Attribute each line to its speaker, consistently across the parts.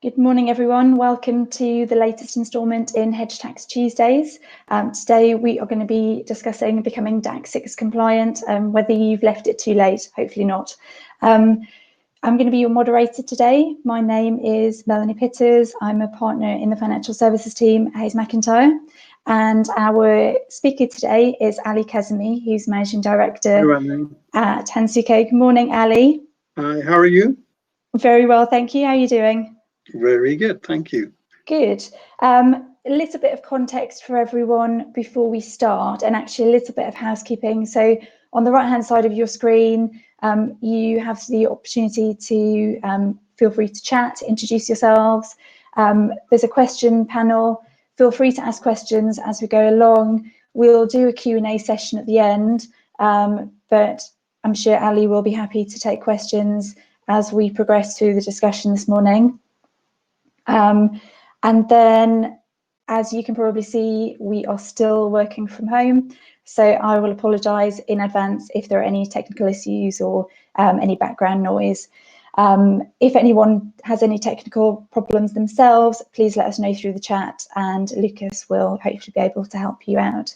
Speaker 1: Good morning, everyone. Welcome to the latest instalment in Hedge Tax Tuesdays. Today we are going to be discussing becoming DAC6 compliant, whether you've left it too late, hopefully not. I'm going to be your moderator today. My name is Melanie Pittas. I'm a partner in the financial services team at HaysMacintyre. And our speaker today is Ali Kazimi, who's Managing Director at Hansuke. Good morning, Ali.
Speaker 2: Hi, how are you?
Speaker 1: Very well, thank you. How are you doing?
Speaker 2: Very good, thank you.
Speaker 1: Good. A little bit of context for everyone before we start, and actually a little bit of housekeeping. So on the right-hand side of your screen, you have the opportunity to feel free to chat, introduce yourselves. There's a question panel. Feel free to ask questions as we go along. We'll do a Q&A session at the end, but I'm sure Ali will be happy to take questions as we progress through the discussion this morning. And then, as you can probably see, we are still working from home, so I will apologise in advance if there are any technical issues or any background noise. If anyone has any technical problems themselves, please let us know through the chat, and Lucas will hopefully be able to help you out.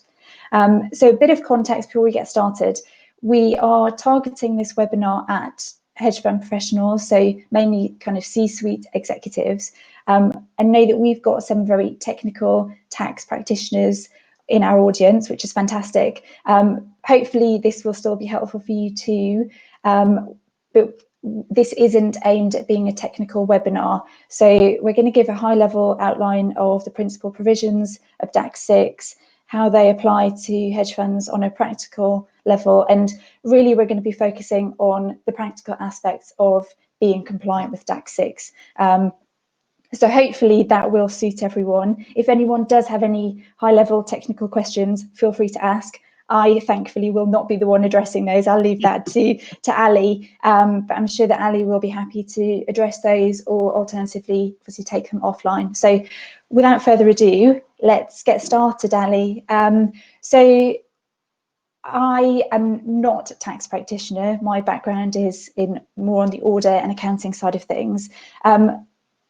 Speaker 1: So a bit of context before we get started. We are targeting this webinar at hedge fund professionals, so mainly kind of C-suite executives. And know that we've got some very technical tax practitioners in our audience, which is fantastic. Hopefully this will still be helpful for you too, but this isn't aimed at being a technical webinar. So we're going to give a high-level outline of the principal provisions of DAC6, how they apply to hedge funds on a practical level, and really we're going to be focusing on the practical aspects of being compliant with DAC6. So hopefully that will suit everyone. If anyone does have any high-level technical questions, feel free to ask. I thankfully will not be the one addressing those. I'll leave that to Ali, but I'm sure that Ali will be happy to address those, or alternatively, obviously take them offline. So without further ado, let's get started, Ali. So I am not a tax practitioner. My background is in more on the audit and accounting side of things.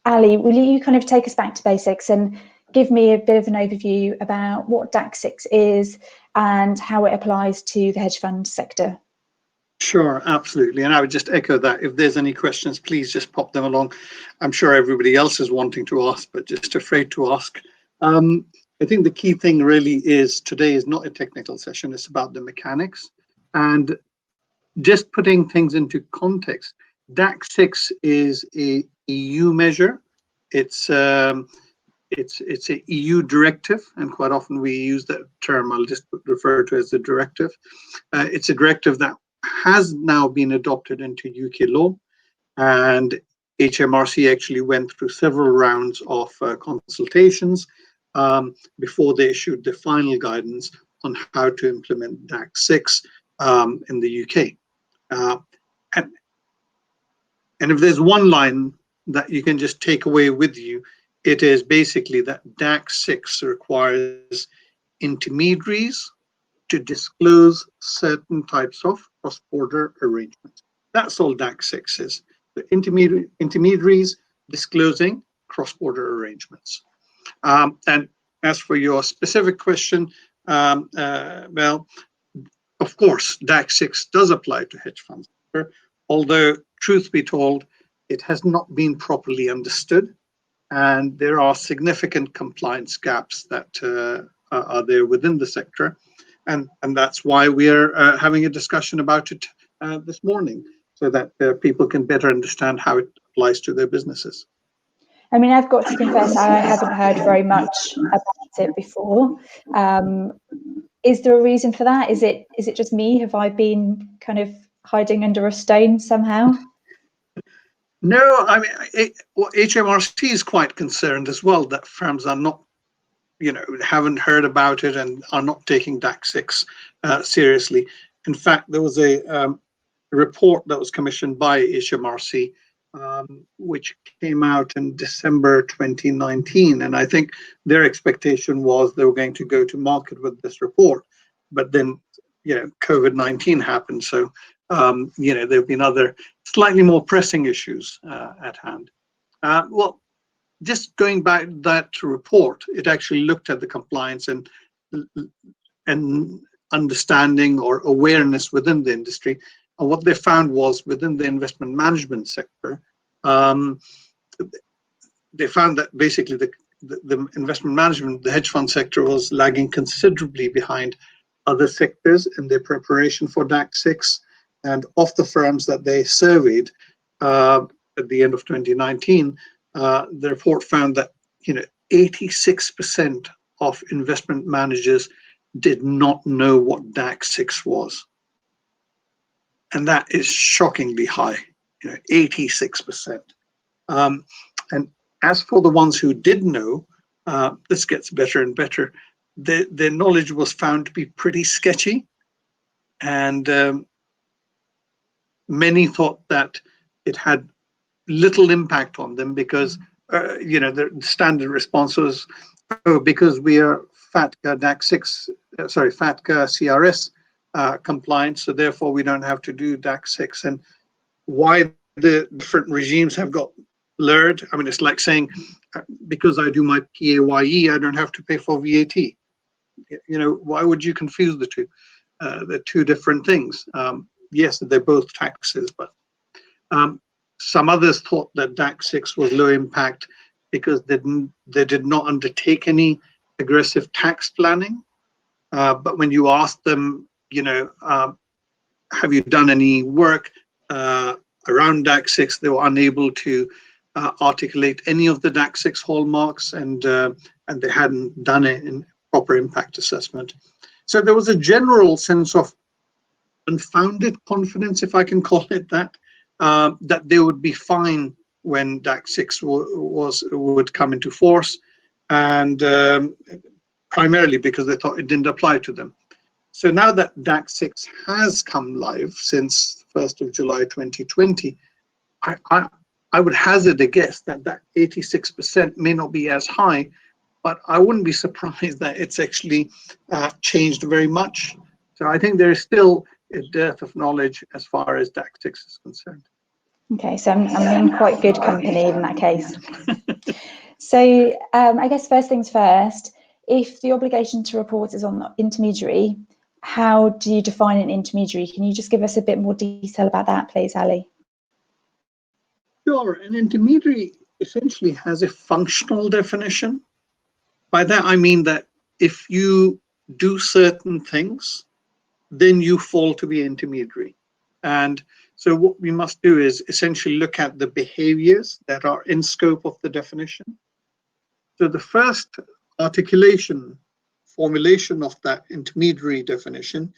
Speaker 1: Ali, will you kind of take us back to basics and give me a bit of an overview about what DAC6 is and how it applies to the hedge fund sector?
Speaker 2: Sure, absolutely. And I would just echo that. If there's any questions, please just pop them along. I'm sure everybody else is wanting to ask, but just afraid to ask. I think the key thing really is today is not a technical session. It's about the mechanics. And just putting things into context, DAC6 is a EU measure. It's a EU directive, and quite often we use that term. I'll just refer to it as a directive. It's a directive that has now been adopted into UK law, and HMRC actually went through several rounds of consultations before they issued the final guidance on how to implement DAC6 in the UK. And if there's one line that you can just take away with you, it is basically that DAC6 requires intermediaries to disclose certain types of cross-border arrangements. That's all DAC6 is. The intermediaries disclosing cross-border arrangements. And as for your specific question, well, of course, DAC6 does apply to hedge funds, although truth be told, it has not been properly understood, and there are significant compliance gaps that are there within the sector, and that's why we are having a discussion about it this morning, so that people can better understand how it applies to their businesses.
Speaker 1: I mean, I've got to confess, I haven't heard very much about it before. Is there a reason for that? Is it just me? Have I been kind of hiding under a stone somehow?
Speaker 2: No, I mean, HMRC is quite concerned as well that firms are not, haven't heard about it and are not taking DAC6 seriously. In fact, there was a report that was commissioned by HMRC, which came out in December 2019. And I think their expectation was they were going to go to market with this report. But then, COVID-19 happened. So, there have been other slightly more pressing issues at hand. Well, just going back that report, it actually looked at the compliance and understanding or awareness within the industry. And what they found was within the investment management sector, they found that basically the investment management, the hedge fund sector was lagging considerably behind other sectors in their preparation for DAC6. And of the firms that they surveyed at the end of 2019, the report found that 86% of investment managers did not know what DAC6 was. And that is shockingly high, 86%. And as for the ones who did know, this gets better and better. Their knowledge was found to be pretty sketchy, and many thought that it had little impact on them because the standard response was, oh, because we are FATCA CRS compliant, so therefore we don't have to do DAC6. And why the different regimes have got blurred, I mean, it's like saying, because I do my PAYE, I don't have to pay for VAT. Why would you confuse the two? They're two different things. Yes, they're both taxes, but some others thought that DAC6 was low impact because they did not undertake any aggressive tax planning. But when you ask them, have you done any work around DAC6, they were unable to articulate any of the DAC6 hallmarks, and they hadn't done it in proper impact assessment. So there was a general sense of unfounded confidence, if I can call it that, that they would be fine when DAC6 would come into force, and primarily because they thought it didn't apply to them. So now that DAC6 has come live since 1st of July 2020, I would hazard a guess that that 86% may not be as high, but I wouldn't be surprised that it's actually changed very much. So I think there is still a dearth of knowledge as far as DAC6 is concerned.
Speaker 1: Okay, so I'm in quite good company in that case. So I guess first things first, if the obligation to report is on the intermediary, how do you define an intermediary? Can you just give us a bit more detail about that, please, Ali?
Speaker 2: Sure. An intermediary essentially has a functional definition. By that, I mean that if you do certain things, then you fall to be intermediary. And so what we must do is essentially look at the behaviors that are in scope of the definition. So the first formulation of that intermediary definition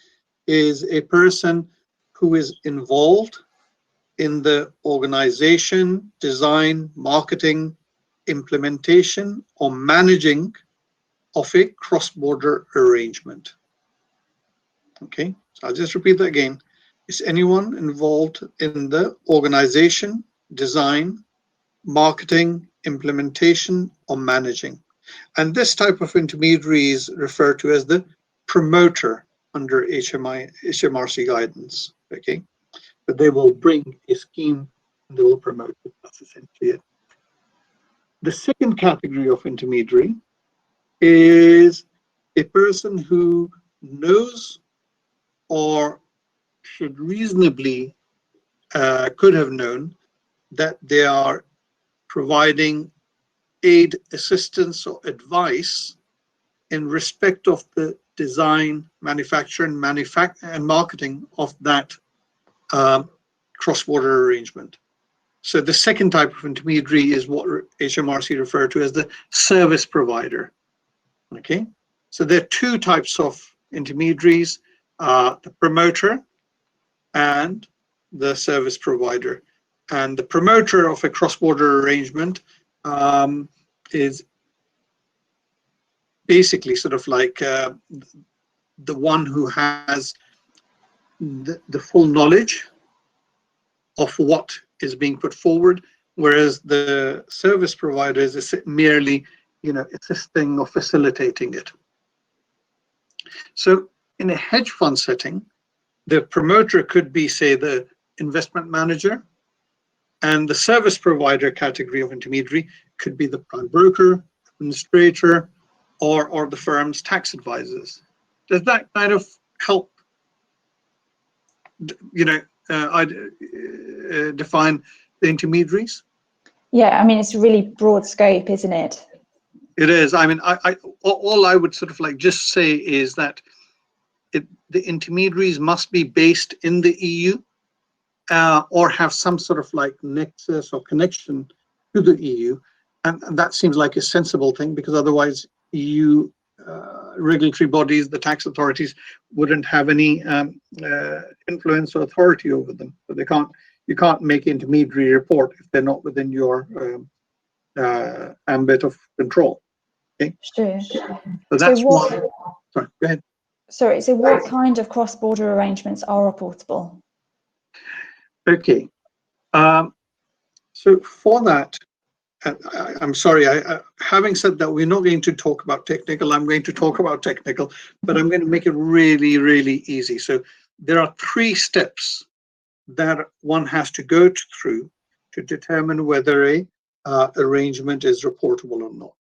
Speaker 2: is a person who is involved in the organization, design, marketing, implementation, or managing of a cross-border arrangement. Okay, so I'll just repeat that again. Is anyone involved in the organization, design, marketing, implementation, or managing? And this type of intermediary is referred to as the promoter under HMRC guidance. Okay, but they will bring a scheme and they will promote it. That's essentially it. The second category of intermediary is a person who knows or should reasonably could have known that they are providing aid, assistance, or advice in respect of the design, manufacture, and marketing of that cross-border arrangement. So the second type of intermediary is what HMRC referred to as the service provider. Okay, so there are two types of intermediaries, the promoter and the service provider. And the promoter of a cross-border arrangement is basically sort of like the one who has the full knowledge of what is being put forward, whereas the service provider is merely, assisting or facilitating it. So in a hedge fund setting, the promoter could be, say, the investment manager, And the service provider category of intermediary could be the prime broker, administrator, or the firm's tax advisors. Does that kind of help, define the intermediaries?
Speaker 1: Yeah, I mean, it's a really broad scope, isn't it?
Speaker 2: It is. I mean, all I would sort of like just say is that the intermediaries must be based in the EU or have some sort of like nexus or connection to the EU. And that seems like a sensible thing, because otherwise EU regulatory bodies, the tax authorities, wouldn't have any influence or authority over them. So you can't make intermediary report if they're not within your ambit of control. Okay.
Speaker 1: Sure.
Speaker 2: So that's sorry, go ahead.
Speaker 1: Sorry, so what kind of cross-border arrangements are reportable?
Speaker 2: Okay. So for that, I'm sorry, having said that, we're not going to talk about technical. I'm going to talk about technical, but I'm going to make it really, really easy. So there are 3 steps that one has to go through to determine whether a arrangement is reportable or not.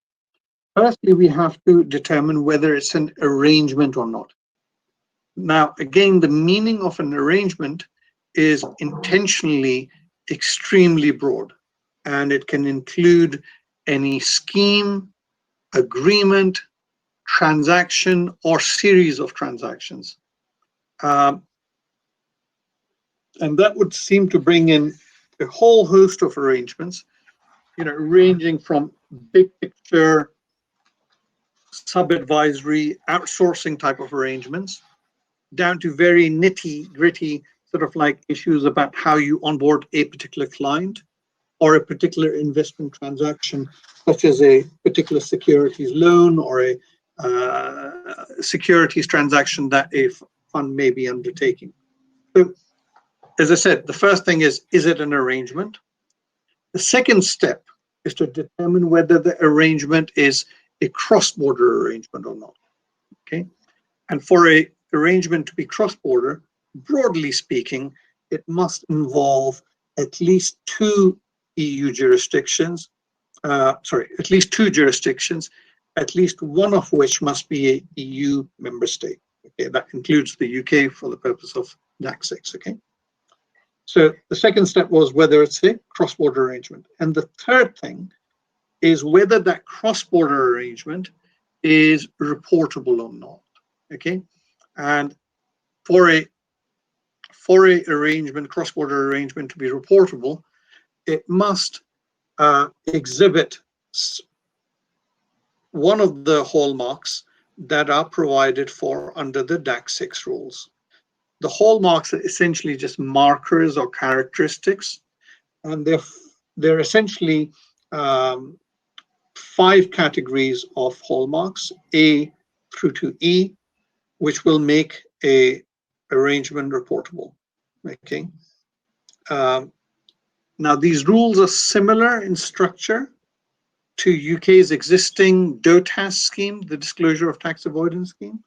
Speaker 2: Firstly, we have to determine whether it's an arrangement or not. Now, again, the meaning of an arrangement is intentionally extremely broad, and it can include any scheme, agreement, transaction, or series of transactions. And that would seem to bring in a whole host of arrangements, ranging from big picture, sub-advisory, outsourcing type of arrangements, down to very nitty-gritty sort of like issues about how you onboard a particular client or a particular investment transaction, such as a particular securities loan or a securities transaction that a fund may be undertaking. So, as I said, the first thing is it an arrangement? The second step is to determine whether the arrangement is a cross-border arrangement or not. Okay, and for a arrangement to be cross-border, broadly speaking, it must involve at least 2 EU jurisdictions, at least 2 jurisdictions, at least one of which must be a EU member state. Okay, that includes the UK for the purpose of DAC6. Okay, so the second step was whether it's a cross-border arrangement, and the third thing is whether that cross-border arrangement is reportable or not. Okay, and for a arrangement, cross-border arrangement, to be reportable, it must exhibit one of the hallmarks that are provided for under the DAC6 rules. The hallmarks are essentially just markers or characteristics, and they're essentially 5 categories of hallmarks, A through to E, which will make a arrangement reportable. Okay. Now, these rules are similar in structure to UK's existing DOTAS scheme, the Disclosure of Tax Avoidance scheme,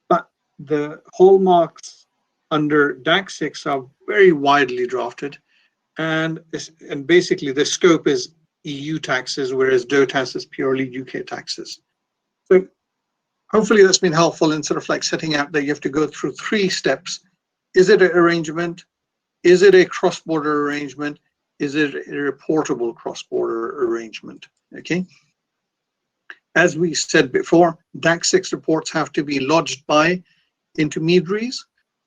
Speaker 2: but the hallmarks under DAC6 are very widely drafted, and basically the scope is EU taxes, whereas DOTAS is purely UK taxes. So hopefully that's been helpful in sort of like setting out that you have to go through 3 steps. Is it an arrangement? Is it a cross-border arrangement? Is it a reportable cross-border arrangement? Okay. As we said before, DAC6 reports have to be lodged by intermediaries,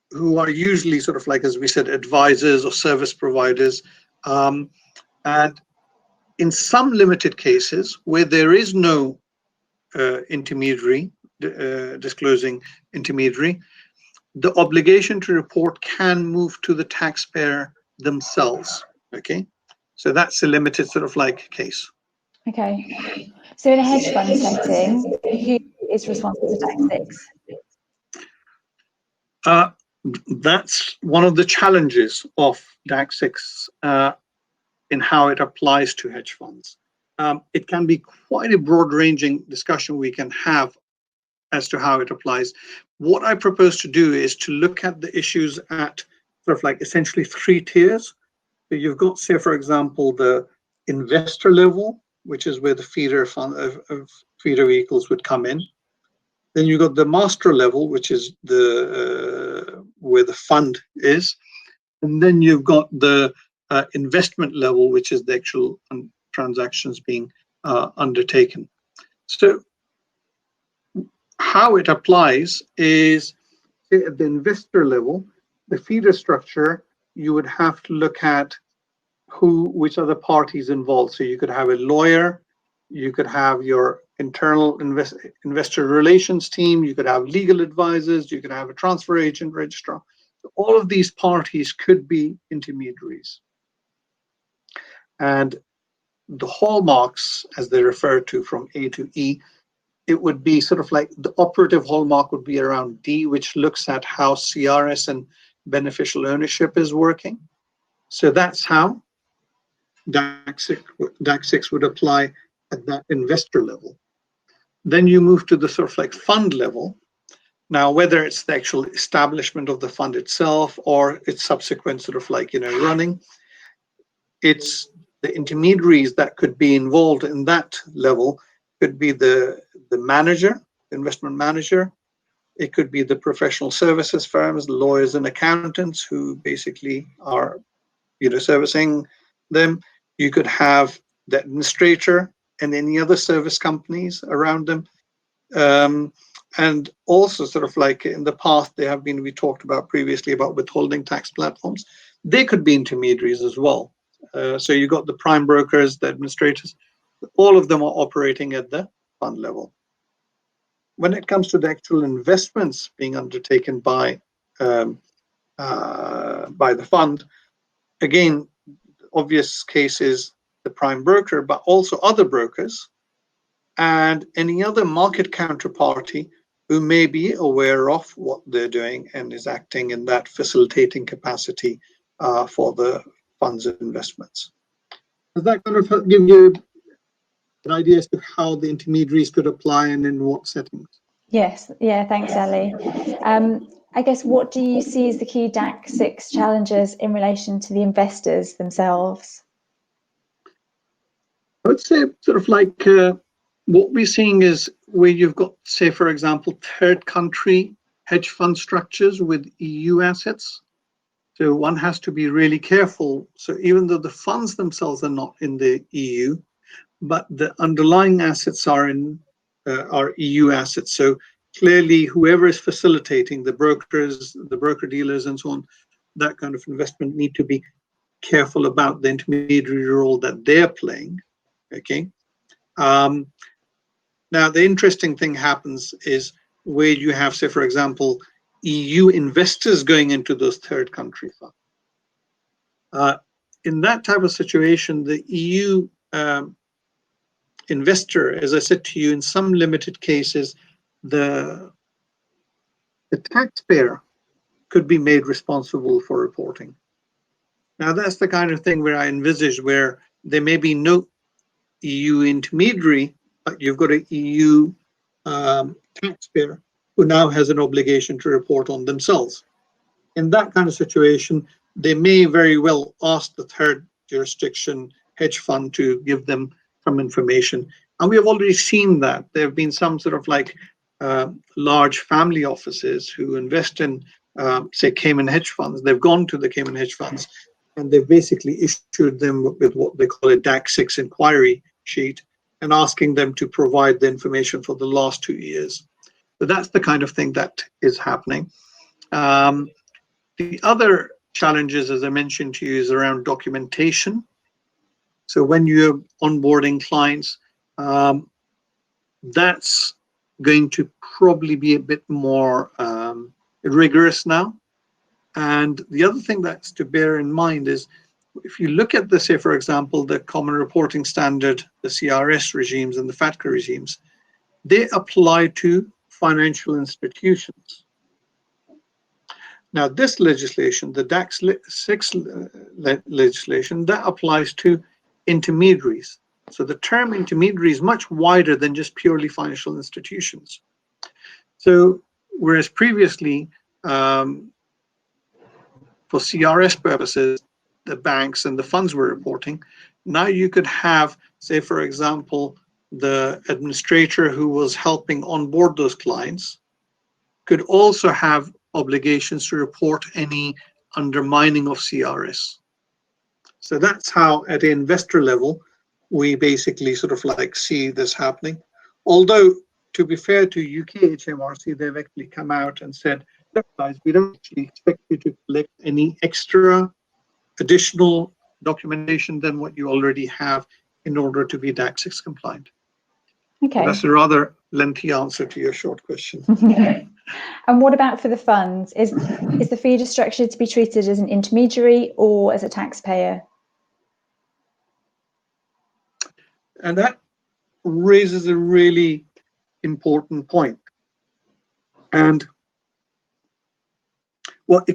Speaker 2: who are usually sort of like, as we said, advisors or service providers. And in some limited cases where there is no intermediary, disclosing intermediary, the obligation to report can move to the taxpayer themselves. Okay, so that's a limited sort of like case.
Speaker 1: Okay, so in a hedge fund setting, who is responsible for DAC6?
Speaker 2: That's one of the challenges of DAC6 in how it applies to hedge funds. It can be quite a broad-ranging discussion we can have as to how it applies. What I propose to do is to look at the issues at sort of like essentially 3 tiers. So you've got, say, for example, the investor level, which is where the feeder feeder vehicles would come in. Then you've got the master level, which is the where the fund is. And then you've got the investment level, which is the actual transactions being undertaken. So how it applies is, say, at the investor level, the feeder structure, you would have to look at which are the parties involved. So you could have a lawyer, you could have your internal investor relations team, you could have legal advisors, you could have a transfer agent, registrar. So all of these parties could be intermediaries. And the hallmarks, as they refer to from A to E, it would be sort of like the operative hallmark would be around D, which looks at how CRS and beneficial ownership is working. So that's how DAC6 would apply at that investor level. Then you move to the sort of like fund level. Now, whether it's the actual establishment of the fund itself or its subsequent sort of like, running, it's the intermediaries that could be involved in that level. Could be the manager, investment manager. It could be the professional services firms, lawyers and accountants who basically are, servicing them. You could have the administrator and any other service companies around them. And also sort of like in the past, we talked about previously about withholding tax platforms. They could be intermediaries as well. So you got the prime brokers, the administrators, all of them are operating at the fund level. When it comes to the actual investments being undertaken by the fund, again, obvious case is the prime broker, but also other brokers and any other market counterparty who may be aware of what they're doing and is acting in that facilitating capacity for the fund's investments. Does that kind of give you an idea as to how the intermediaries could apply and in what settings?
Speaker 1: Yes, yeah, thanks, Ali. I guess, what do you see as the key DAC6 challenges in relation to the investors themselves?
Speaker 2: I would say sort of like what we're seeing is where you've got, say, for example, third country hedge fund structures with EU assets. So one has to be really careful. So even though the funds themselves are not in the EU, but the underlying assets are EU assets. So clearly, whoever is facilitating the brokers, the broker dealers, and so on, that kind of investment need to be careful about the intermediary role that they're playing. Okay. Now, the interesting thing happens is where you have, say, for example, EU investors going into those third country funds. In that type of situation, the EU investor, as I said to you, in some limited cases, the taxpayer could be made responsible for reporting. Now, that's the kind of thing where I envisage where there may be no EU intermediary, but you've got an EU taxpayer who now has an obligation to report on themselves. In that kind of situation, they may very well ask the third jurisdiction hedge fund to give them some information. And we have already seen that. There have been some sort of like large family offices who invest in, say, Cayman hedge funds. They've gone to the Cayman hedge funds and they've basically issued them with what they call a DAC6 inquiry sheet and asking them to provide the information for the last 2 years. So that's the kind of thing that is happening. The other challenges, as I mentioned to you, is around documentation. So when you're onboarding clients, that's going to probably be a bit more rigorous now. And the other thing that's to bear in mind is if you look at the, say, for example, the Common Reporting Standard, the CRS regimes and the FATCA regimes, they apply to financial institutions. Now, this legislation, the DAC6 legislation, that applies to intermediaries. So the term intermediary is much wider than just purely financial institutions. So whereas previously, for CRS purposes, the banks and the funds were reporting. Now you could have, say, for example, the administrator who was helping onboard those clients could also have obligations to report any undermining of CRS. So that's how, at the investor level, we basically sort of like see this happening. Although, to be fair to UK HMRC, they've actually come out and said, look, guys, we don't actually expect you to collect any extra additional documentation than what you already have in order to be DAC6 compliant.
Speaker 1: Okay.
Speaker 2: So that's a rather lengthy answer to your short question.
Speaker 1: And what about for the funds? Is the feeder structure to be treated as an intermediary or as a taxpayer?
Speaker 2: And that raises a really important point. And well,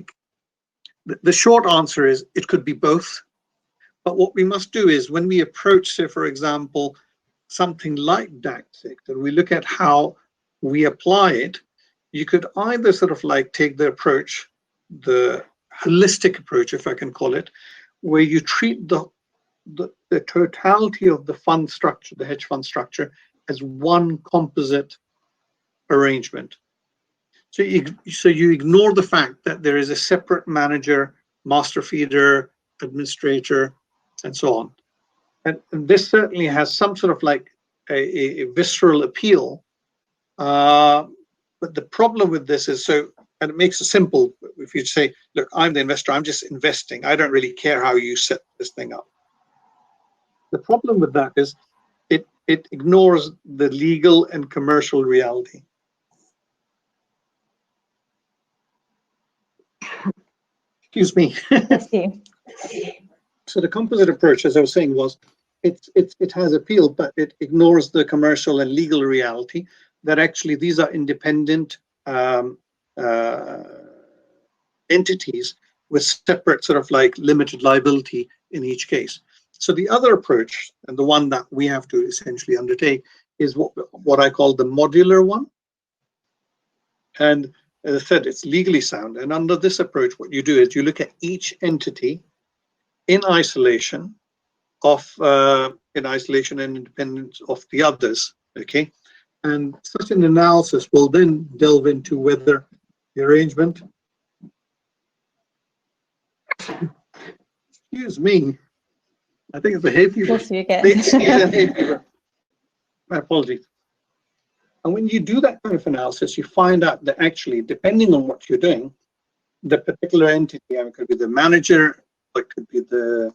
Speaker 2: the short answer is it could be both. But what we must do is when we approach, say, for example, something like DAC6, and we look at how we apply it, you could either sort of like take the approach, the holistic approach, if I can call it, where you treat the totality of the fund structure, the hedge fund structure, as one composite arrangement. So you ignore the fact that there is a separate manager, master feeder, administrator, and so on. And this certainly has some sort of like a visceral appeal. But the problem with this is, and it makes it simple. If you say, look, I'm the investor, I'm just investing. I don't really care how you set this thing up. The problem with that is it ignores the legal and commercial reality. Excuse me.
Speaker 1: Yes, you.
Speaker 2: So the composite approach, as I was saying, was it has appeal, but it ignores the commercial and legal reality that actually these are independent entities with separate sort of like limited liability in each case. So the other approach, and the one that we have to essentially undertake, is what I call the modular one. And as I said, it's legally sound. And under this approach, what you do is you look at each entity in isolation and independence of the others. Okay. And such an analysis will then delve into whether the arrangement, excuse me, I think it's a hay fever.
Speaker 1: Bless you again.
Speaker 2: My apologies. And when you do that kind of analysis, you find out that actually, depending on what you're doing, the particular entity, it could be the manager, or it could be the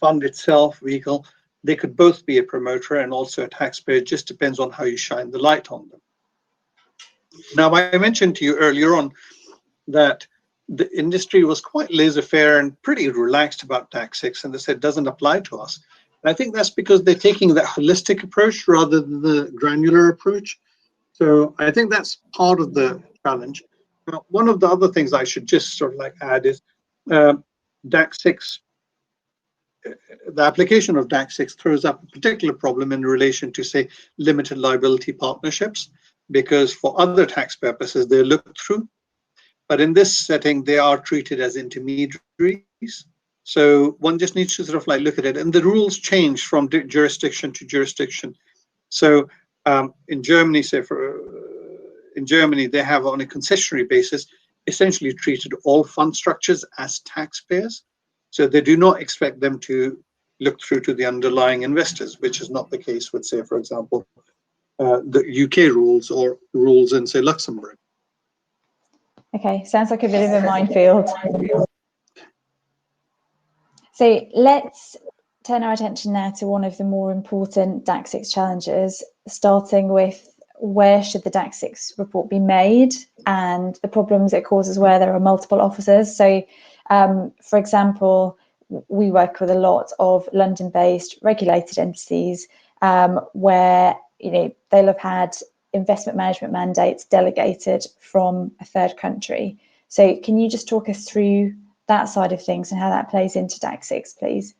Speaker 2: fund itself, vehicle, they could both be a promoter and also a taxpayer. It just depends on how you shine the light on them. Now, I mentioned to you earlier on that the industry was quite laissez-faire and pretty relaxed about DAC6, and they said it doesn't apply to us. And I think that's because they're taking that holistic approach rather than the granular approach. So I think that's part of the challenge. Now, one of the other things I should just sort of like add is DAC6. The application of DAC6 throws up a particular problem in relation to, say, limited liability partnerships, because for other tax purposes, they're looked through. But in this setting, they are treated as intermediaries. So one just needs to sort of like look at it. And the rules change from jurisdiction to jurisdiction. So in Germany, in Germany, they have on a concessionary basis essentially treated all fund structures as taxpayers. So they do not expect them to look through to the underlying investors, which is not the case with, say, for example, the UK rules or rules in, say, Luxembourg.
Speaker 1: Okay, sounds like a bit of a minefield. So let's turn our attention now to one of the more important DAC6 challenges, starting with where should the DAC6 report be made and the problems it causes where there are multiple offices. So, for example, we work with a lot of London-based regulated entities where they'll have had investment management mandates delegated from a third country. So can you just talk us through that side of things and how that plays into DAC6, please?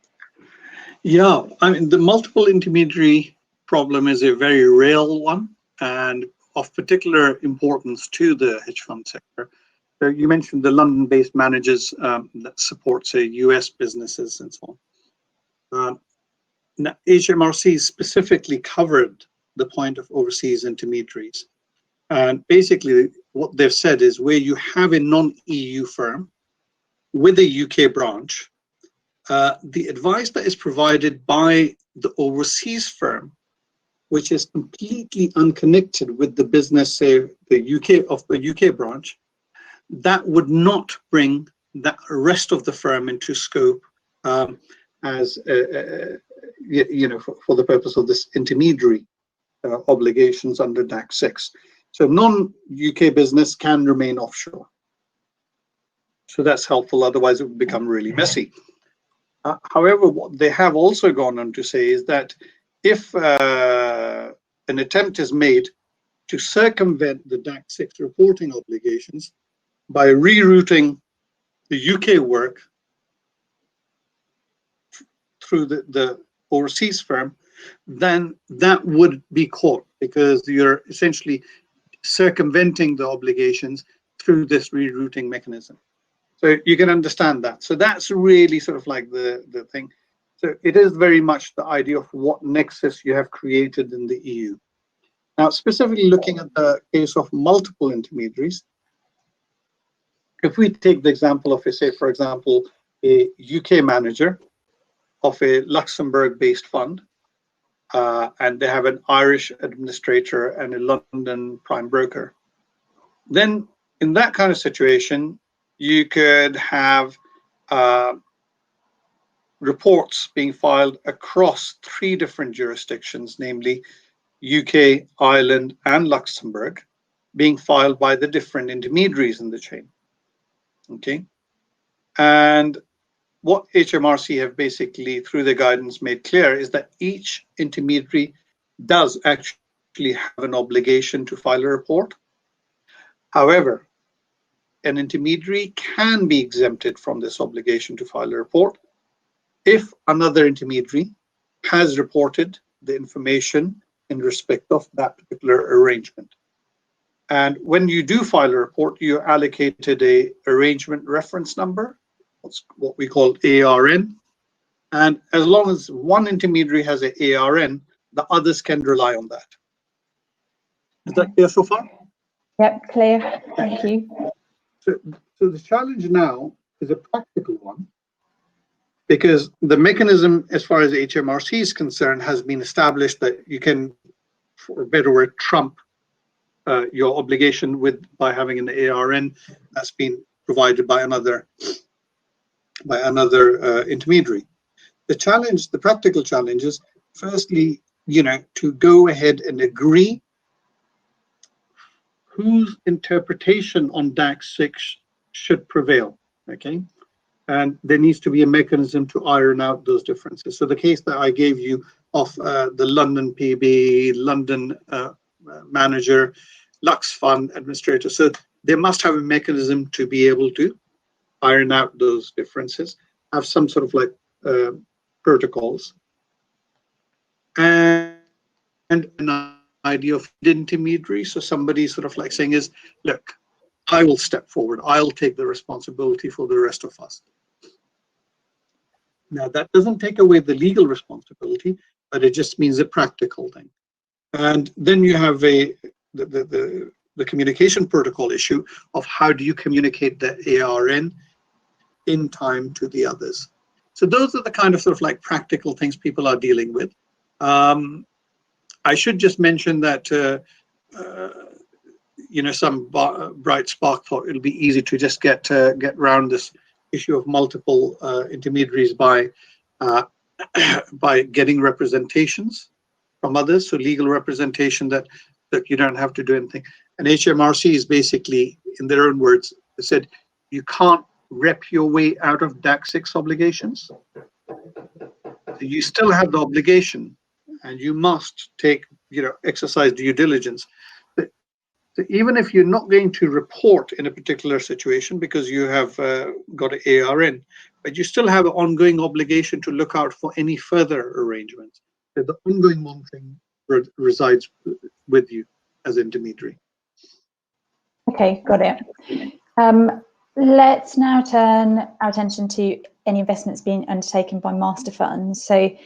Speaker 2: Yeah, I mean, the multiple intermediary problem is a very real one and of particular importance to the hedge fund sector. So you mentioned the London-based managers that support, say, US businesses and so on. Now, HMRC specifically covered the point of overseas intermediaries. And basically, what they've said is where you have a non-EU firm with a UK branch, the advice that is provided by the overseas firm, which is completely unconnected with the business, say, the UK branch, that would not bring the rest of the firm into scope as for the purpose of this intermediary obligations under DAC6. So non-UK business can remain offshore. So that's helpful. Otherwise, it would become really messy. However, what they have also gone on to say is that if an attempt is made to circumvent the DAC6 reporting obligations by rerouting the UK work through the overseas firm, then that would be caught because you're essentially circumventing the obligations through this rerouting mechanism. So you can understand that. So that's really sort of like the thing. So it is very much the idea of what nexus you have created in the EU. Now, specifically looking at the case of multiple intermediaries, if we take the example of, say, for example, a UK manager of a Luxembourg-based fund, and they have an Irish administrator and a London prime broker, then in that kind of situation, you could have reports being filed across 3 different jurisdictions, namely UK, Ireland, and Luxembourg, being filed by the different intermediaries in the chain. Okay, and what HMRC have basically, through the guidance, made clear is that each intermediary does actually have an obligation to file a report. However, an intermediary can be exempted from this obligation to file a report if another intermediary has reported the information in respect of that particular arrangement. And when you do file a report, you're allocated a arrangement reference number, what we call ARN. And as long as one intermediary has an ARN, the others can rely on that. Is that clear so far?
Speaker 1: Yep, clear. Thank you.
Speaker 2: So the challenge now is a practical one, because the mechanism, as far as HMRC is concerned, has been established that you can, for a better word, trump your obligation by having an ARN that's been provided by another intermediary. The practical challenge is, firstly, to go ahead and agree whose interpretation on DAC6 should prevail. Okay, and there needs to be a mechanism to iron out those differences. So the case that I gave you of the London PB, London manager, Lux fund administrator, so they must have a mechanism to be able to iron out those differences, have some sort of like protocols, and an idea of intermediary. So somebody sort of like saying is, look, I will step forward, I'll take the responsibility for the rest of us. Now, that doesn't take away the legal responsibility, but it just means a practical thing. And then you have the communication protocol issue of how do you communicate the ARN in time to the others. So those are the kind of sort of like practical things people are dealing with. I should just mention that some bright spark thought it'll be easy to just get around this issue of multiple intermediaries by getting representations from others, so legal representation that you don't have to do anything. And HMRC is basically, in their own words, they said you can't rep your way out of DAC6 obligations. So you still have the obligation, and you must exercise due diligence. So even if you're not going to report in a particular situation because you have got an ARN, but you still have an ongoing obligation to look out for any further arrangements. So the ongoing monitoring resides with you as intermediary.
Speaker 1: Okay, got it. Let's now turn our attention to any investments being undertaken by master funds. So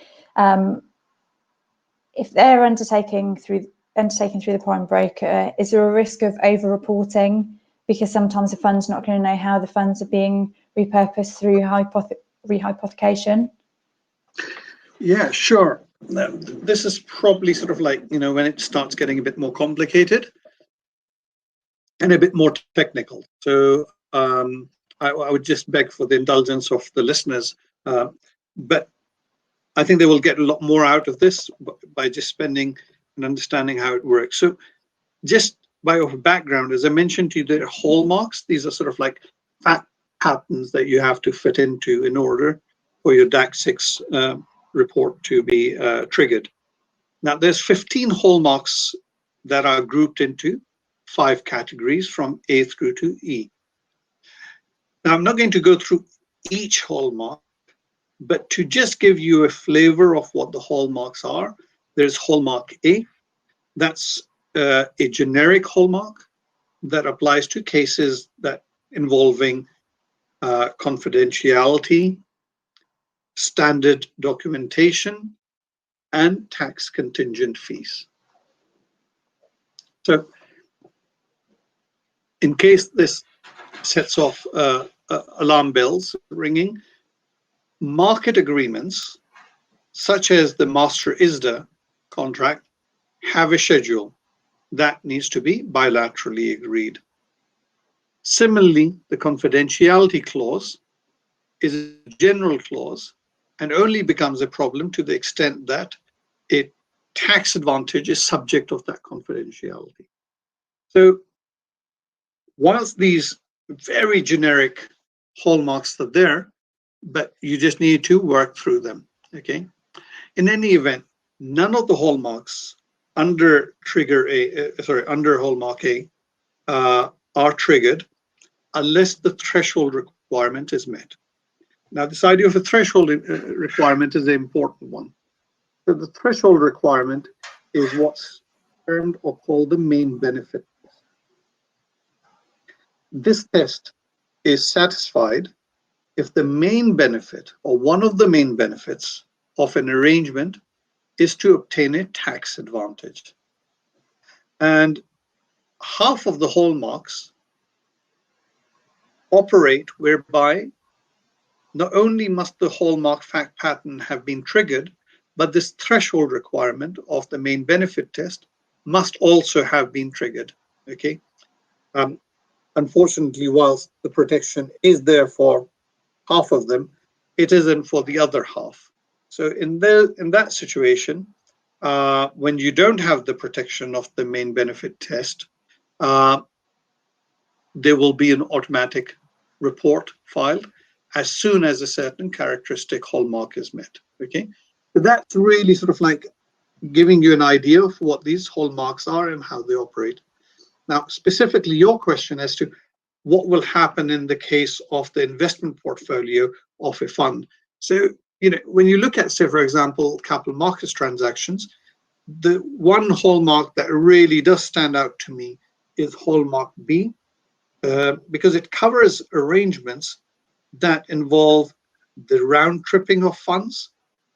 Speaker 1: if they're undertaken through the prime broker, is there a risk of over-reporting, because sometimes the fund's not going to know how the funds are being repurposed through rehypothecation?
Speaker 2: Yeah, sure. Now, this is probably sort of like, when it starts getting a bit more complicated and a bit more technical. So I would just beg for the indulgence of the listeners, but I think they will get a lot more out of this by just spending and understanding how it works. So just by way of background, as I mentioned to you, there are hallmarks. These are sort of like fact patterns that you have to fit into in order for your DAC6 report to be triggered. Now, there's 15 hallmarks that are grouped into 5 categories from A through to E. Now, I'm not going to go through each hallmark, but to just give you a flavor of what the hallmarks are, there's hallmark A. That's a generic hallmark that applies to cases that involving confidentiality, standard documentation, and tax contingent fees. So in case this sets off alarm bells ringing, market agreements, such as the master ISDA contract, have a schedule that needs to be bilaterally agreed. Similarly, the confidentiality clause is a general clause and only becomes a problem to the extent that a tax advantage is subject of that confidentiality. So whilst these very generic hallmarks are there, but you just need to work through them, okay? In any event, none of the hallmarks under hallmark A are triggered unless the threshold requirement is met. Now, this idea of a threshold requirement is an important one. So the threshold requirement is what's termed or called the main benefit test. This test is satisfied if the main benefit or one of the main benefits of an arrangement is to obtain a tax advantage. And half of the hallmarks operate whereby not only must the hallmark fact pattern have been triggered, but this threshold requirement of the main benefit test must also have been triggered, okay? Unfortunately, whilst the protection is there for half of them, it isn't for the other half. So in that situation, when you don't have the protection of the main benefit test, there will be an automatic report filed as soon as a certain characteristic hallmark is met, okay? So that's really sort of like giving you an idea of what these hallmarks are and how they operate. Now, specifically your question as to what will happen in the case of the investment portfolio of a fund. So, when you look at, say, for example, capital markets transactions, the one hallmark that really does stand out to me is hallmark B, because it covers arrangements that involve the round tripping of funds.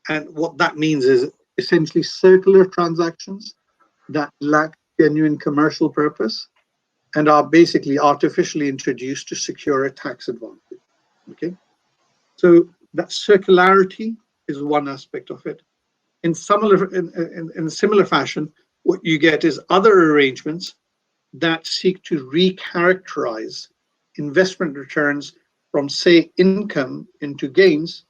Speaker 2: And what that means is essentially circular transactions that lack genuine commercial purpose and are basically artificially introduced to secure a tax advantage, okay? So that circularity is one aspect of it. In similar fashion, what you get is other arrangements that seek to recharacterize investment returns from, say, income into gains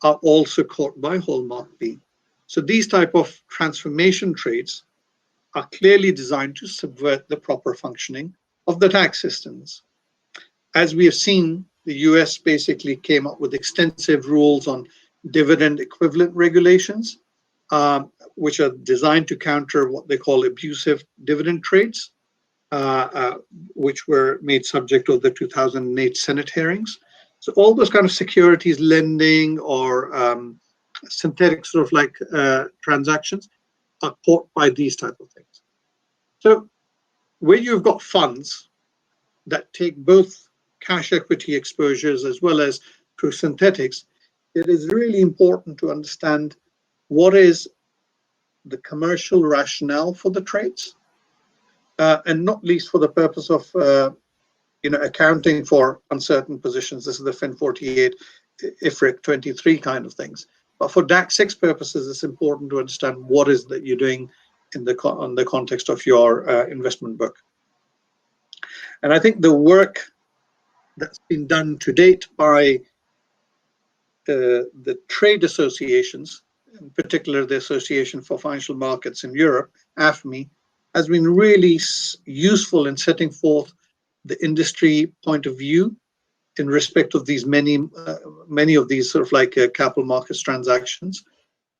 Speaker 2: are also caught by hallmark B. So these type of transformation trades are clearly designed to subvert the proper functioning of the tax systems. As we have seen, the US basically came up with extensive rules on dividend equivalent regulations, which are designed to counter what they call abusive dividend trades, which were made subject of the 2008 Senate hearings. So all those kind of securities lending or synthetic sort of like transactions are caught by these type of things. So where you've got funds that take both cash equity exposures as well as through synthetics, it is really important to understand what is the commercial rationale for the trades, and not least for the purpose of accounting for uncertain positions. This is the FIN 48, IFRIC 23 kind of things. But for DAC6 purposes, it's important to understand what is that you're doing in the context of your investment book. And I think the work that's been done to date by the trade associations, in particular the Association for Financial Markets in Europe, AFME, has been really useful in setting forth the industry point of view in respect of these many of these sort of like capital markets transactions.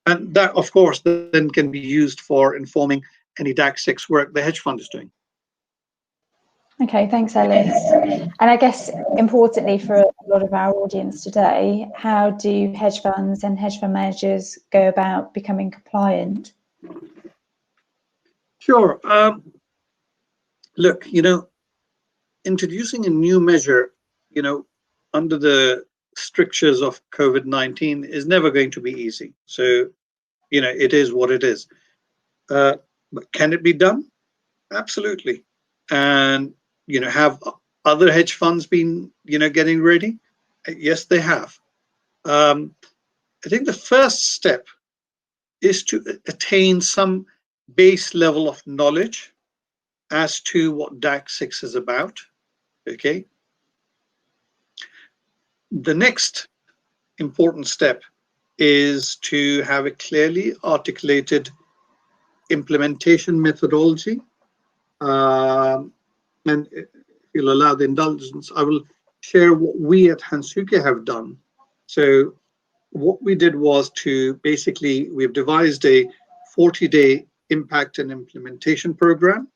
Speaker 2: And that, of course, then can be used for informing any DAC6 work the hedge fund is doing.
Speaker 1: Okay, thanks, Ellis. And I guess importantly for a lot of our audience today, how do hedge funds and hedge fund managers go about becoming compliant?
Speaker 2: Sure. Look, introducing a new measure, under the strictures of COVID-19 is never going to be easy. So, it is what it is. But can it be done? Absolutely. And, have other hedge funds been, getting ready? Yes, they have. I think the first step is to attain some base level of knowledge as to what DAC6 is about, okay? The next important step is to have a clearly articulated implementation methodology. And if you'll allow the indulgence, I will share what we at Hansuke have done. So what we did was to basically, we've devised a 40-day impact and implementation program.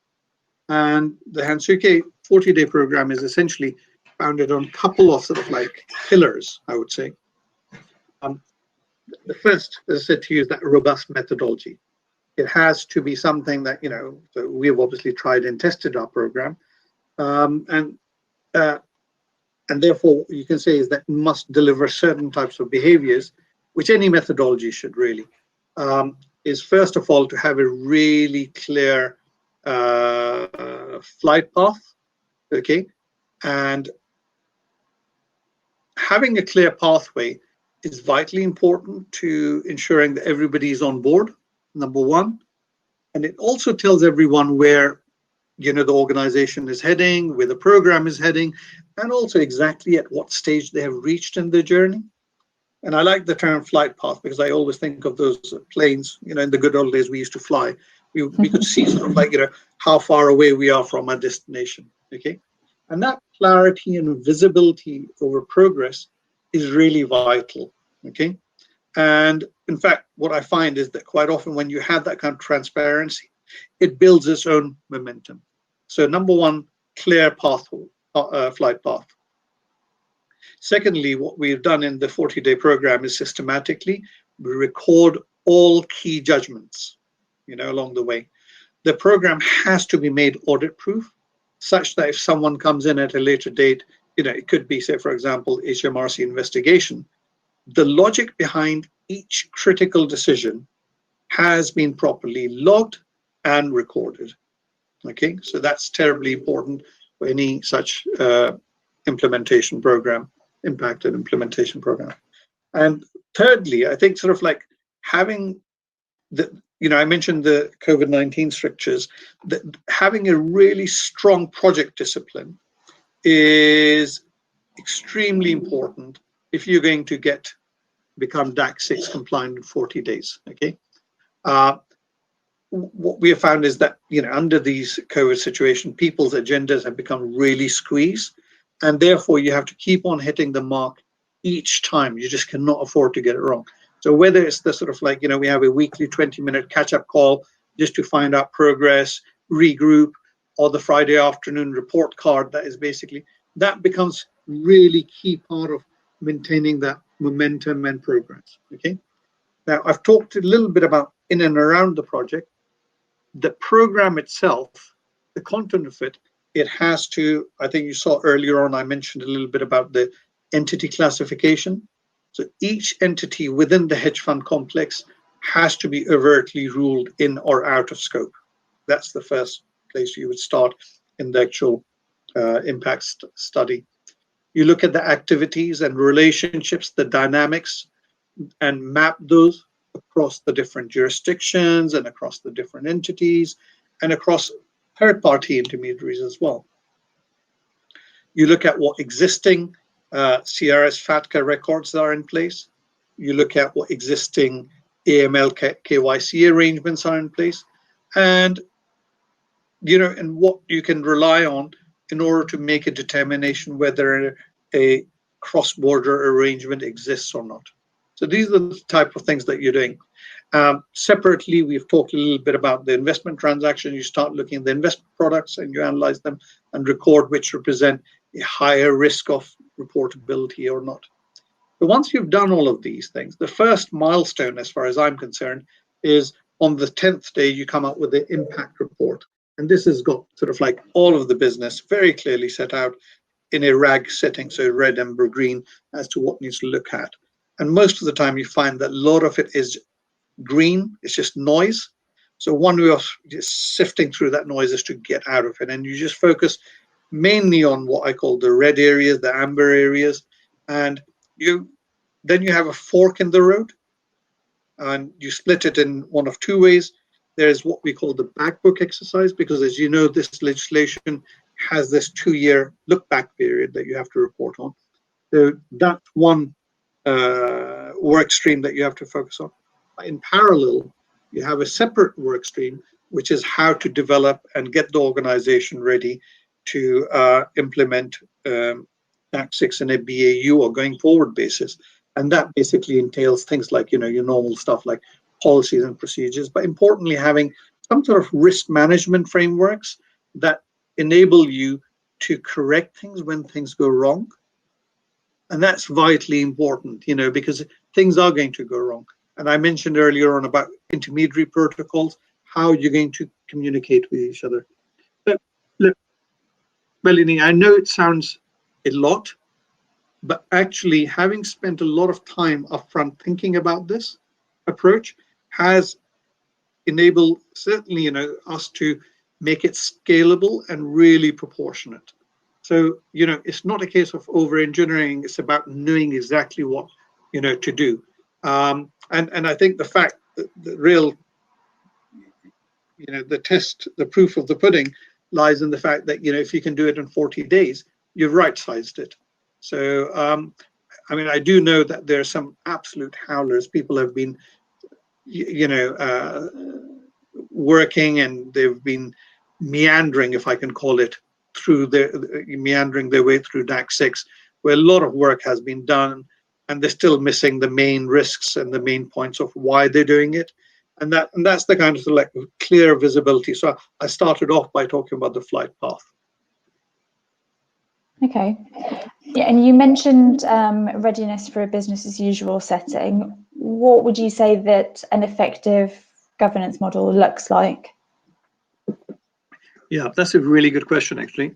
Speaker 2: And the Hansuke 40-day program is essentially founded on a couple of sort of like pillars, I would say. The first, as I said to you, is that robust methodology. It has to be something that, so we have obviously tried and tested our program. And therefore, you can say is that it must deliver certain types of behaviors, which any methodology should really, is first of all to have a really clear flight path, okay? And having a clear pathway is vitally important to ensuring that everybody is on board, number one. And it also tells everyone where, the organization is heading, where the program is heading, and also exactly at what stage they have reached in their journey. And I like the term flight path because I always think of those planes, in the good old days we used to fly. We could see sort of like, how far away we are from our destination, okay? And that clarity and visibility over progress is really vital, okay? And in fact, what I find is that quite often when you have that kind of transparency, it builds its own momentum. So number one, clear path, flight path. Secondly, what we've done in the 40-day program is systematically we record all key judgments, along the way. The program has to be made audit-proof, such that if someone comes in at a later date, it could be, say, for example, HMRC investigation, the logic behind each critical decision has been properly logged and recorded. Okay, so that's terribly important for any such implementation program, impact and implementation program. And thirdly, I think sort of like having the, I mentioned the COVID-19 strictures, that having a really strong project discipline is extremely important if you're going to become DAC6 compliant in 40 days, okay? What we have found is that, under these COVID situation, people's agendas have become really squeezed, and therefore you have to keep on hitting the mark each time. You just cannot afford to get it wrong. So whether it's the sort of like, we have a weekly 20-minute catch-up call just to find out progress, regroup, or the Friday afternoon report card, that is basically, that becomes really key part of maintaining that momentum and progress, okay? Now, I've talked a little bit about in and around the project. The program itself, the content of it it has to, I think you saw earlier on, I mentioned a little bit about the entity classification. So each entity within the hedge fund complex has to be overtly ruled in or out of scope. That's the first place you would start in the actual impact study. You look at the activities and relationships, the dynamics, and map those across the different jurisdictions and across the different entities and across third-party intermediaries as well. You look at what existing CRS FATCA records are in place. You look at what existing AML KYC arrangements are in place, and and what you can rely on in order to make a determination whether a cross-border arrangement exists or not. So these are the type of things that you're doing. Separately, we've talked a little bit about the investment transaction. You start looking at the investment products and you analyze them and record which represent a higher risk of reportability or not. But once you've done all of these things, the first milestone, as far as I'm concerned, is on the 10th day, you come up with the impact report. And this has got sort of like all of the business very clearly set out in a RAG setting, so red, amber, green, as to what needs to look at. And most of the time you find that a lot of it is green, it's just noise. So one way of just sifting through that noise is to get out of it. And you just focus mainly on what I call the red areas, the amber areas. And then you have a fork in the road. And you split it in one of two ways. There's what we call the back book exercise, because as you know, this legislation has this 2-year look back period that you have to report on. So that's one work stream that you have to focus on. In parallel, you have a separate work stream, which is how to develop and get the organization ready to implement DAC6 in a BAU or going forward basis. And that basically entails things like, your normal stuff like policies and procedures, but importantly, having some sort of risk management frameworks that enable you to correct things when things go wrong. And that's vitally important, because things are going to go wrong. And I mentioned earlier on about intermediary protocols, how you're going to communicate with each other. But look, Melanie, I know it sounds a lot, but actually having spent a lot of time upfront thinking about this approach has enabled certainly, us to make it scalable and really proportionate. So, it's not a case of over-engineering, it's about knowing exactly what, to do. And I think the fact that the real, the test, the proof of the pudding lies in the fact that, if you can do it in 40 days, you've right-sized it. So, I do know that there are some absolute howlers. People have been, working, and they've been meandering, if I can call it, meandering their way through DAC6, where a lot of work has been done, and they're still missing the main risks and the main points of why they're doing it. And that's the kind of like clear visibility. So I started off by talking about the flight path.
Speaker 1: Okay. Yeah, and you mentioned readiness for a business as usual setting. What would you say that an effective governance model looks like?
Speaker 2: Yeah, that's a really good question, actually.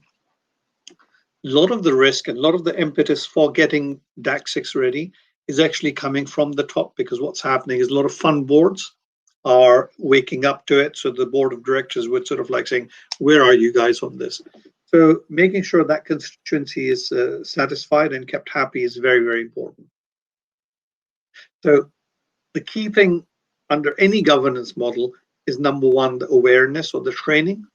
Speaker 2: A lot of the risk and a lot of the impetus for getting DAC6 ready is actually coming from the top, because what's happening is a lot of fund boards are waking up to it. So the board of directors would sort of like saying, where are you guys on this? So making sure that constituency is satisfied and kept happy is very, very important. So the key thing under any governance model is, number one, the awareness or the training.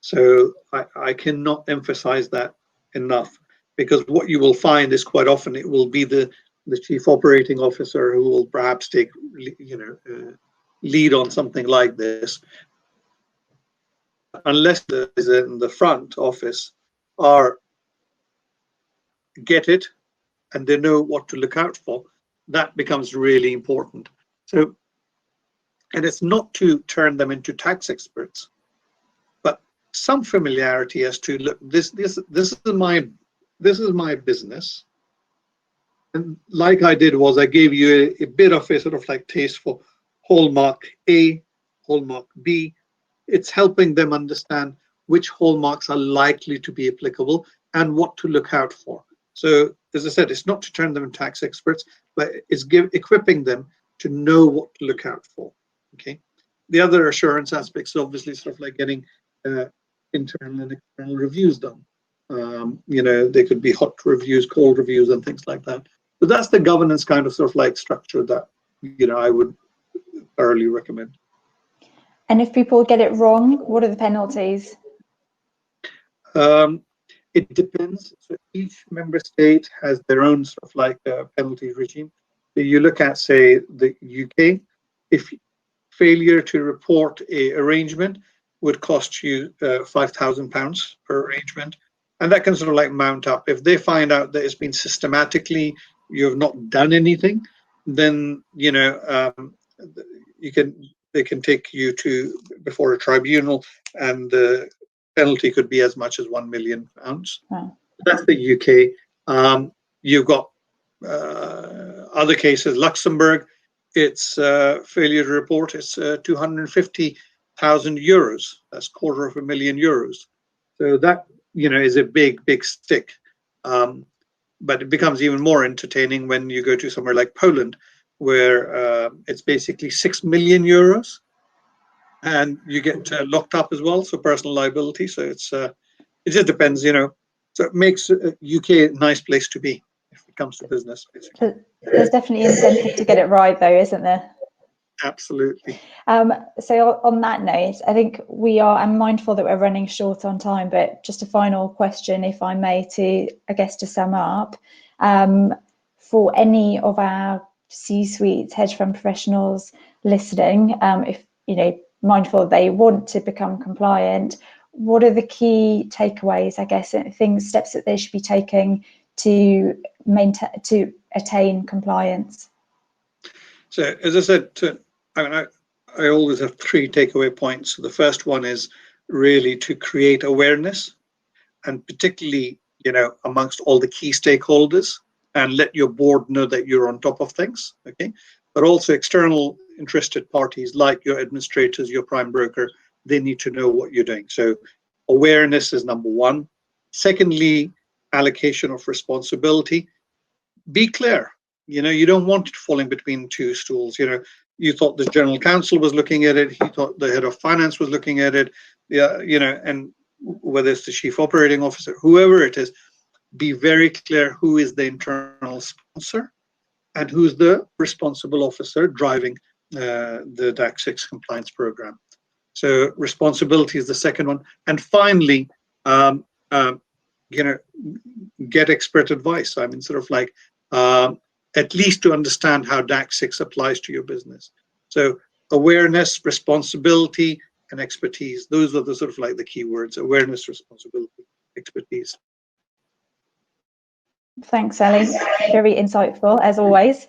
Speaker 2: So I cannot emphasize that enough, because what you will find is quite often it will be the chief operating officer who will perhaps take lead on something like this, unless those in the front office get it and they know what to look out for. That becomes really important. So, and it's not to turn them into tax experts, but some familiarity as to, look, this is my business. And like I did was I gave you a bit of a sort of like taste for hallmark A, hallmark B. It's helping them understand which hallmarks are likely to be applicable and what to look out for. So as I said, it's not to turn them into tax experts, but it's equipping them to know what to look out for. Okay. The other assurance aspects, obviously, sort of like getting internal and external reviews done. They could be hot reviews, cold reviews, and things like that. So that's the governance kind of sort of like structure that I would thoroughly recommend.
Speaker 1: And if people get it wrong, what are the penalties?
Speaker 2: It depends. So each member state has their own sort of like penalty regime. So you look at, say, the UK, if failure to report a arrangement would cost you £5,000 per arrangement, and that can sort of like mount up. If they find out that it's been systematically, you have not done anything, then they can take you to before a tribunal, and the penalty could be as much as £1 million.
Speaker 1: Wow.
Speaker 2: That's the UK. You've got other cases. Luxembourg, it's failure to report. It's €250,000. That's €250,000. So that is a big stick. But it becomes even more entertaining when you go to somewhere like Poland, where it's basically €6 million, and you get locked up as well. So personal liability. So it just depends, So it makes UK a nice place to be if it comes to business, basically.
Speaker 1: There's definitely incentive to get it right, though, isn't there?
Speaker 2: Absolutely.
Speaker 1: So on that note, I think I'm mindful that we're running short on time, but just a final question, if I may, to sum up. For any of our C-suite hedge fund professionals listening, if mindful they want to become compliant, what are the key takeaways, steps that they should be taking to attain compliance?
Speaker 2: So as I said, I always have 3 takeaway points. So the first one is really to create awareness, and particularly amongst all the key stakeholders, and let your board know that you're on top of things. Okay, but also external interested parties like your administrators, your prime broker, they need to know what you're doing. So awareness is number 1. Secondly, allocation of responsibility. Be clear. You don't want it falling between 2 stools. You thought the general counsel was looking at it. He thought the head of finance was looking at it. And whether it's the chief operating officer, whoever it is, be very clear who is the internal sponsor and who's the responsible officer driving the DAC6 compliance program. So responsibility is the second one. And finally, get expert advice. At least to understand how DAC6 applies to your business. So awareness, responsibility, and expertise. Those are the sort of like the key words: awareness, responsibility, expertise.
Speaker 1: Thanks, Ali. Very insightful, as always.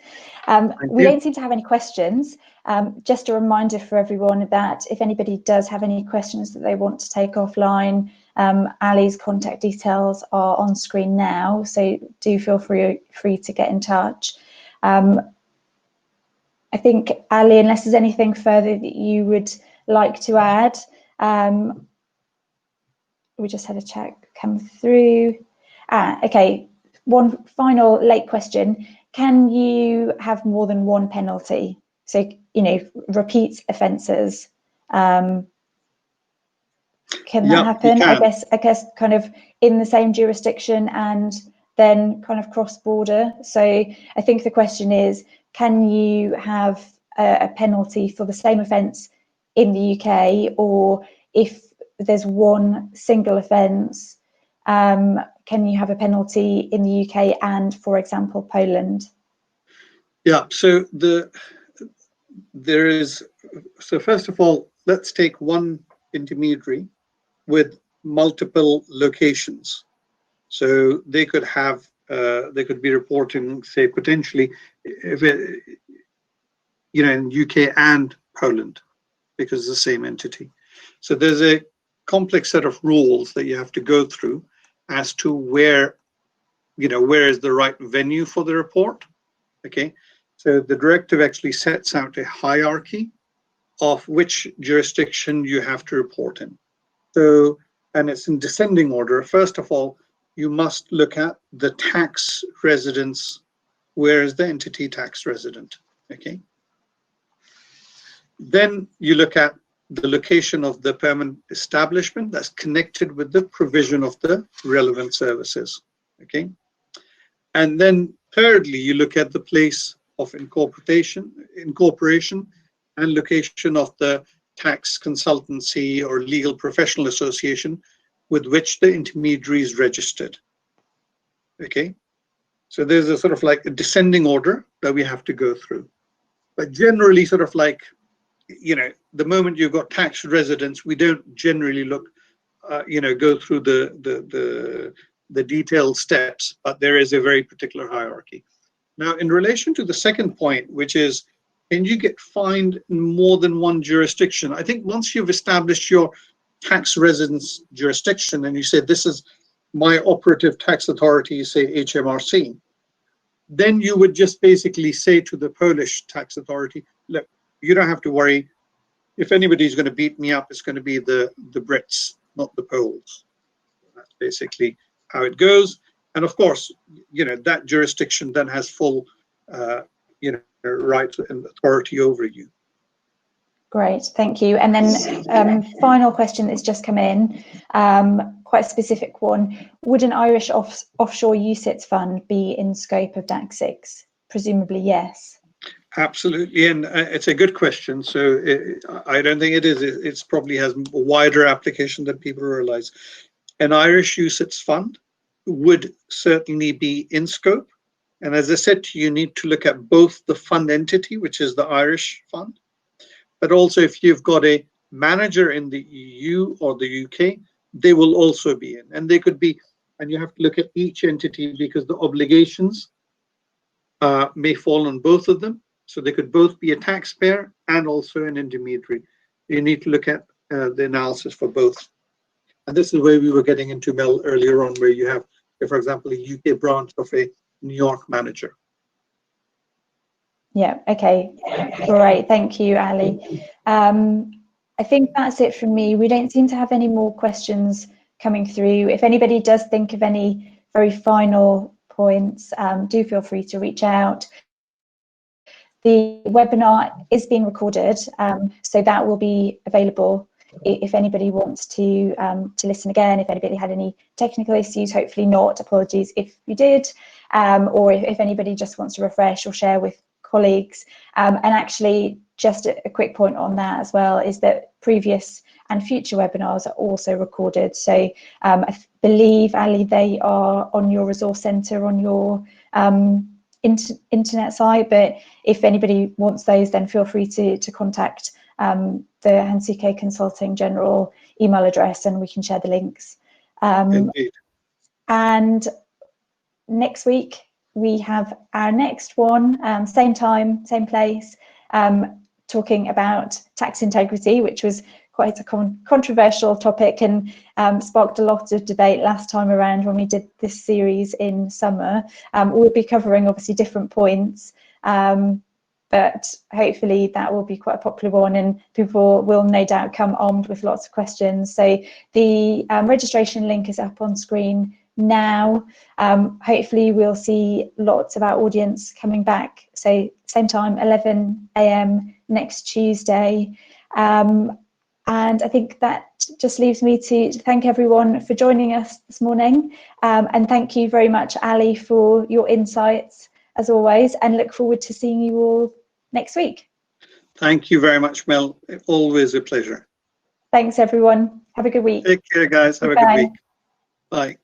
Speaker 1: We don't seem to have any questions. Just a reminder for everyone that if anybody does have any questions that they want to take offline, Ali's contact details are on screen now, so do feel free to get in touch. I think, Ali, unless there's anything further that you would like to add, we just had a check come through. Okay, one final late question. Can you have more than one penalty? So, repeat offences. Can that happen? I guess kind of in the same jurisdiction and then kind of cross-border. So I think the question is, can you have a penalty for the same offence in the UK, or if there's one single offence, can you have a penalty in the UK and, for example, Poland?
Speaker 2: Yeah, so first of all, let's take one intermediary with multiple locations. So they could be reporting, say, potentially, if it, in UK and Poland, because it's the same entity. So there's a complex set of rules that you have to go through as to where is the right venue for the report. Okay, so the directive actually sets out a hierarchy of which jurisdiction you have to report in. So and it's in descending order. First of all, you must look at the tax residence. Where is the entity tax resident? Okay. Then you look at the location of the permanent establishment that's connected with the provision of the relevant services. Okay. And then thirdly, you look at the place of incorporation and location of the tax consultancy or legal professional association with which the intermediary is registered. Okay. So there's a sort of like a descending order that we have to go through. But generally, sort of like, you know, the moment you've got tax residents, we don't generally look, go through the detailed steps, but there is a very particular hierarchy. Now, in relation to the second point, which is, can you get fined in more than one jurisdiction? I think once you've established your tax residence jurisdiction and you say, this is my operative tax authority, say HMRC, then you would just basically say to the Polish tax authority, look, you don't have to worry. If anybody's going to beat me up, it's going to be the Brits, not the Poles. That's basically how it goes. And of course, you know, that jurisdiction then has full, right and authority over you.
Speaker 1: Great, thank you. And then final question that's just come in, quite a specific one. Would an Irish offshore UCITS fund be in scope of DAC6? Presumably, yes.
Speaker 2: Absolutely, and it's a good question. So I don't think it is. It probably has a wider application than people realize. An Irish UCITS fund would certainly be in scope. And as I said to you, you need to look at both the fund entity, which is the Irish fund, but also if you've got a manager in the EU or the UK, they will also be in. And they could be, and you have to look at each entity because the obligations may fall on both of them. So they could both be a taxpayer and also an intermediary. You need to look at the analysis for both. And this is where we were getting into, Mel, earlier on, where you have, for example, a UK branch of a New York manager.
Speaker 1: Yeah, okay, great, thank you, Ali. I think that's it from me. We don't seem to have any more questions coming through. If anybody does think of any very final points, do feel free to reach out. The webinar is being recorded, so that will be available if anybody wants to listen again. If anybody had any technical issues, hopefully not, apologies if you did, or if anybody just wants to refresh or share with colleagues. And actually, just a quick point on that as well is that previous and future webinars are also recorded. So I believe, Ali, they are on your resource centre on your internet site, but if anybody wants those, then feel free to contact the Hansuke Consulting General email address and we can share the links.
Speaker 2: Indeed.
Speaker 1: And next week we have our next one, same time, same place, talking about tax integrity, which was quite a controversial topic and sparked a lot of debate last time around when we did this series in summer. We'll be covering obviously different points, but hopefully that will be quite a popular one and people will no doubt come armed with lots of questions. So the registration link is up on screen now. Hopefully we'll see lots of our audience coming back, so same time, 11 AM next Tuesday. And I think that just leaves me to thank everyone for joining us this morning. And thank you very much, Ali, for your insights as always, and look forward to seeing you all next week.
Speaker 2: Thank you very much, Mel. Always a pleasure.
Speaker 1: Thanks, everyone. Have a good week.
Speaker 2: Take care, guys. Have a good week. Bye.